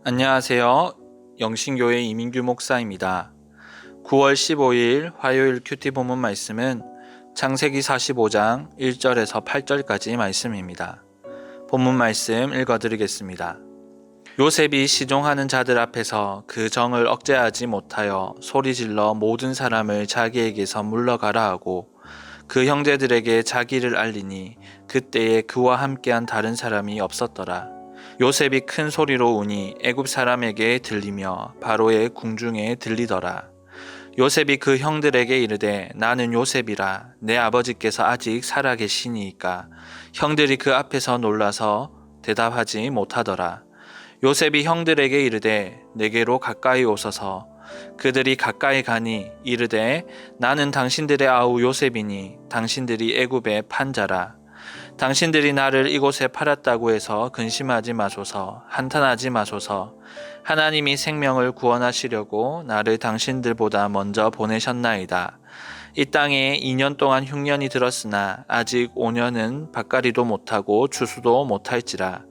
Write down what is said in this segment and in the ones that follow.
안녕하세요. 영신교회 이민규 목사입니다. 9월 15일 화요일 큐티 본문 말씀은 창세기 45장 1절에서 8절까지 말씀입니다. 본문 말씀 읽어드리겠습니다. 요셉이 시종하는 자들 앞에서 그 정을 억제하지 못하여 소리질러 모든 사람을 자기에게서 물러가라 하고 그 형제들에게 자기를 알리니 그때에 그와 함께한 다른 사람이 없었더라. 요셉이 큰 소리로 우니 애굽 사람에게 들리며 바로의 궁중에 들리더라. 요셉이 그 형들에게 이르되 나는 요셉이라. 내 아버지께서 아직 살아 계시니이까. 형들이 그 앞에서 놀라서 대답하지 못하더라. 요셉이 형들에게 이르되 내게로 가까이 오소서. 그들이 가까이 가니 이르되 나는 당신들의 아우 요셉이니 당신들이 애굽에 판 자라. 당신들이 나를 이곳에 팔았다고 해서 근심하지 마소서. 한탄하지 마소서. 하나님이 생명을 구원하시려고 나를 당신들보다 먼저 보내셨나이다. 이 땅에 2년 동안 흉년이 들었으나 아직 5년은 밭갈이도 못하고 추수도 못할지라.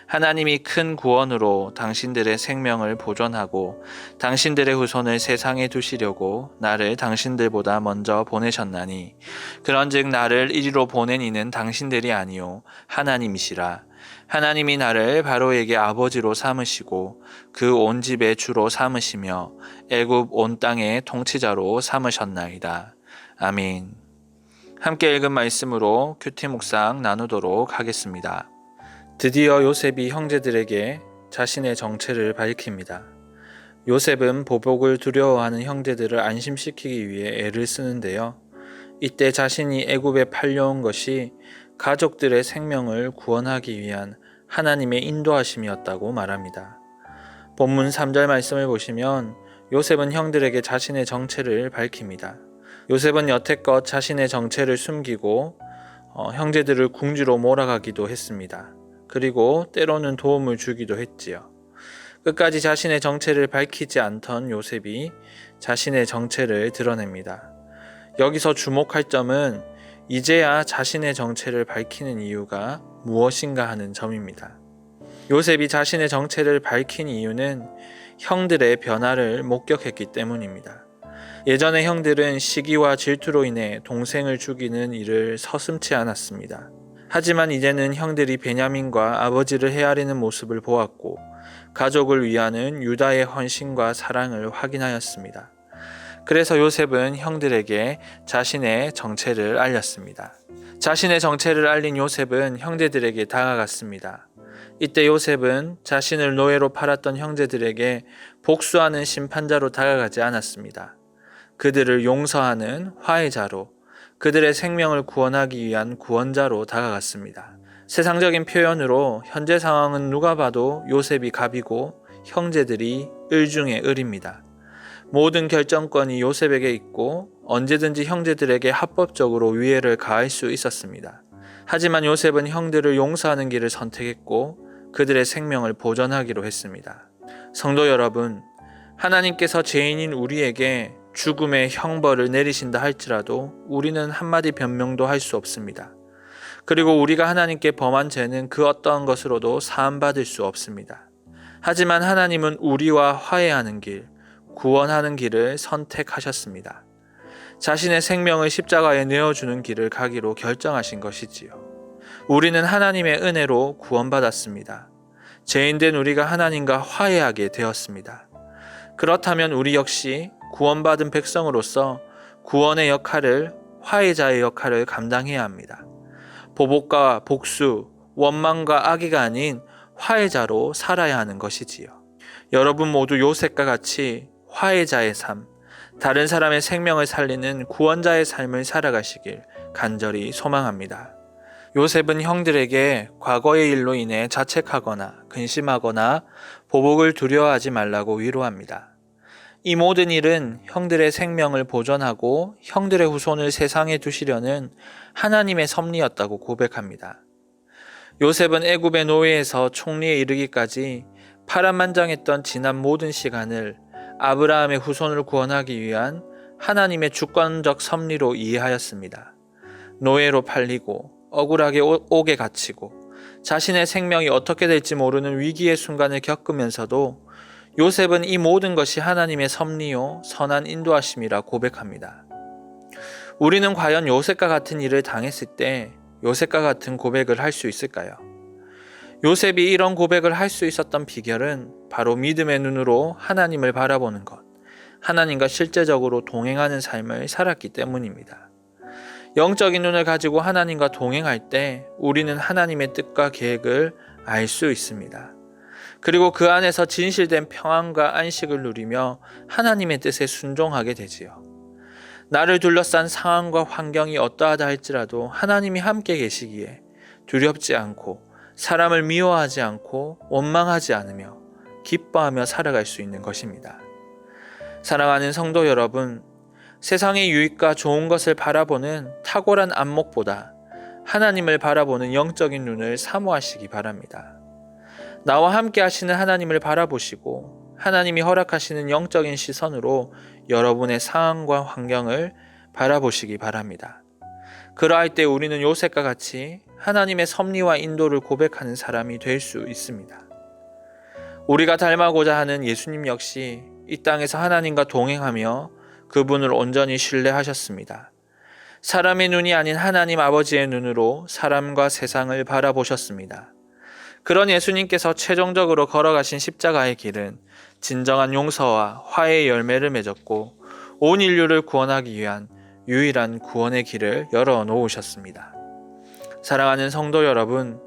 하나님이 큰 구원으로 당신들의 생명을 보존하고 당신들의 후손을 세상에 두시려고 나를 당신들보다 먼저 보내셨나니 그런즉 나를 이리로 보낸 이는 당신들이 아니요 하나님이시라. 하나님이 나를 바로에게 아버지로 삼으시고 그 온 집의 주로 삼으시며 애굽 온 땅의 통치자로 삼으셨나이다. 아멘. 함께 읽은 말씀으로 큐티 묵상 나누도록 하겠습니다. 드디어 요셉이 형제들에게 자신의 정체를 밝힙니다. 요셉은 보복을 두려워하는 형제들을 안심시키기 위해 애를 쓰는데요. 이때 자신이 애굽에 팔려온 것이 가족들의 생명을 구원하기 위한 하나님의 인도하심이었다고 말합니다. 본문 3절 말씀을 보시면 요셉은 형들에게 자신의 정체를 밝힙니다. 요셉은 여태껏 자신의 정체를 숨기고 형제들을 궁지로 몰아가기도 했습니다. 그리고 때로는 도움을 주기도 했지요. 끝까지 자신의 정체를 밝히지 않던 요셉이 자신의 정체를 드러냅니다. 여기서 주목할 점은 이제야 자신의 정체를 밝히는 이유가 무엇인가 하는 점입니다. 요셉이 자신의 정체를 밝힌 이유는 형들의 변화를 목격했기 때문입니다. 예전의 형들은 시기와 질투로 인해 동생을 죽이는 일을 서슴지 않았습니다. 하지만 이제는 형들이 베냐민과 아버지를 헤아리는 모습을 보았고 가족을 위하는 유다의 헌신과 사랑을 확인하였습니다. 그래서 요셉은 형들에게 자신의 정체를 알렸습니다. 자신의 정체를 알린 요셉은 형제들에게 다가갔습니다. 이때 요셉은 자신을 노예로 팔았던 형제들에게 복수하는 심판자로 다가가지 않았습니다. 그들을 용서하는 화해자로, 그들의 생명을 구원하기 위한 구원자로 다가갔습니다. 세상적인 표현으로 현재 상황은 누가 봐도 요셉이 갑이고 형제들이 을 중에 을입니다. 모든 결정권이 요셉에게 있고 언제든지 형제들에게 합법적으로 위해를 가할 수 있었습니다. 하지만 요셉은 형들을 용서하는 길을 선택했고 그들의 생명을 보존하기로 했습니다. 성도 여러분, 하나님께서 죄인인 우리에게 죽음의 형벌을 내리신다 할지라도 우리는 한마디 변명도 할 수 없습니다. 그리고 우리가 하나님께 범한 죄는 그 어떠한 것으로도 사함받을 수 없습니다. 하지만 하나님은 우리와 화해하는 길, 구원하는 길을 선택하셨습니다. 자신의 생명을 십자가에 내어주는 길을 가기로 결정하신 것이지요. 우리는 하나님의 은혜로 구원받았습니다. 죄인된 우리가 하나님과 화해하게 되었습니다. 그렇다면 우리 역시 구원받은 백성으로서 구원의 역할을, 화해자의 역할을 감당해야 합니다. 보복과 복수, 원망과 악의가 아닌 화해자로 살아야 하는 것이지요. 여러분 모두 요셉과 같이 화해자의 삶, 다른 사람의 생명을 살리는 구원자의 삶을 살아가시길 간절히 소망합니다. 요셉은 형들에게 과거의 일로 인해 자책하거나 근심하거나 보복을 두려워하지 말라고 위로합니다. 이 모든 일은 형들의 생명을 보존하고 형들의 후손을 세상에 두시려는 하나님의 섭리였다고 고백합니다. 요셉은 애굽의 노예에서 총리에 이르기까지 파란만장했던 지난 모든 시간을 아브라함의 후손을 구원하기 위한 하나님의 주권적 섭리로 이해하였습니다. 노예로 팔리고 억울하게 옥에 갇히고 자신의 생명이 어떻게 될지 모르는 위기의 순간을 겪으면서도 요셉은 이 모든 것이 하나님의 섭리요 선한 인도하심이라 고백합니다. 우리는 과연 요셉과 같은 일을 당했을 때 요셉과 같은 고백을 할 수 있을까요? 요셉이 이런 고백을 할 수 있었던 비결은 바로 믿음의 눈으로 하나님을 바라보는 것, 하나님과 실제적으로 동행하는 삶을 살았기 때문입니다. 영적인 눈을 가지고 하나님과 동행할 때 우리는 하나님의 뜻과 계획을 알 수 있습니다. 그리고 그 안에서 진실된 평안과 안식을 누리며 하나님의 뜻에 순종하게 되지요. 나를 둘러싼 상황과 환경이 어떠하다 할지라도 하나님이 함께 계시기에 두렵지 않고 사람을 미워하지 않고 원망하지 않으며 기뻐하며 살아갈 수 있는 것입니다. 사랑하는 성도 여러분, 세상의 유익과 좋은 것을 바라보는 탁월한 안목보다 하나님을 바라보는 영적인 눈을 사모하시기 바랍니다. 나와 함께 하시는 하나님을 바라보시고 하나님이 허락하시는 영적인 시선으로 여러분의 상황과 환경을 바라보시기 바랍니다. 그러할 때 우리는 요셉과 같이 하나님의 섭리와 인도를 고백하는 사람이 될 수 있습니다. 우리가 닮아고자 하는 예수님 역시 이 땅에서 하나님과 동행하며 그분을 온전히 신뢰하셨습니다. 사람의 눈이 아닌 하나님 아버지의 눈으로 사람과 세상을 바라보셨습니다. 그런 예수님께서 최종적으로 걸어가신 십자가의 길은 진정한 용서와 화해의 열매를 맺었고 온 인류를 구원하기 위한 유일한 구원의 길을 열어놓으셨습니다. 사랑하는 성도 여러분,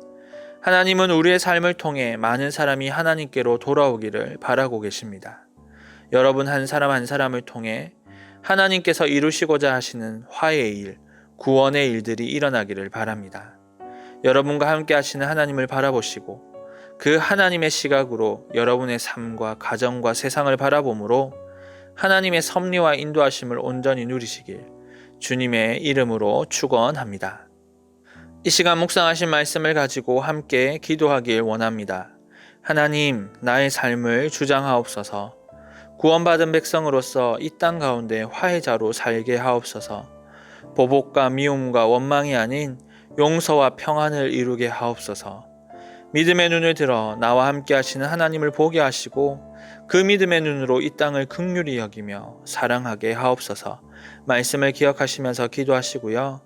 하나님은 우리의 삶을 통해 많은 사람이 하나님께로 돌아오기를 바라고 계십니다. 여러분 한 사람 한 사람을 통해 하나님께서 이루시고자 하시는 화해의 일, 구원의 일들이 일어나기를 바랍니다. 여러분과 함께 하시는 하나님을 바라보시고 그 하나님의 시각으로 여러분의 삶과 가정과 세상을 바라보므로 하나님의 섭리와 인도하심을 온전히 누리시길 주님의 이름으로 축원합니다. 이 시간 묵상하신 말씀을 가지고 함께 기도하길 원합니다. 하나님, 나의 삶을 주장하옵소서. 구원받은 백성으로서 이 땅 가운데 화해자로 살게 하옵소서. 보복과 미움과 원망이 아닌 용서와 평안을 이루게 하옵소서. 믿음의 눈을 들어 나와 함께 하시는 하나님을 보게 하시고 그 믿음의 눈으로 이 땅을 긍휼히 여기며 사랑하게 하옵소서. 말씀을 기억하시면서 기도하시고요.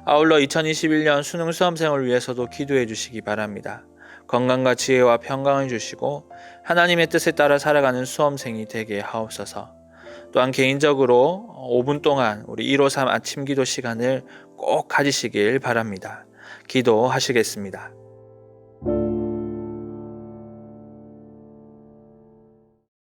아울러 2021년 수능 수험생을 위해서도 기도해 주시기 바랍니다. 건강과 지혜와 평강을 주시고 하나님의 뜻에 따라 살아가는 수험생이 되게 하옵소서. 또한 개인적으로 5분 동안 우리 153 아침 기도 시간을 꼭 가지시길 바랍니다. 기도하시겠습니다.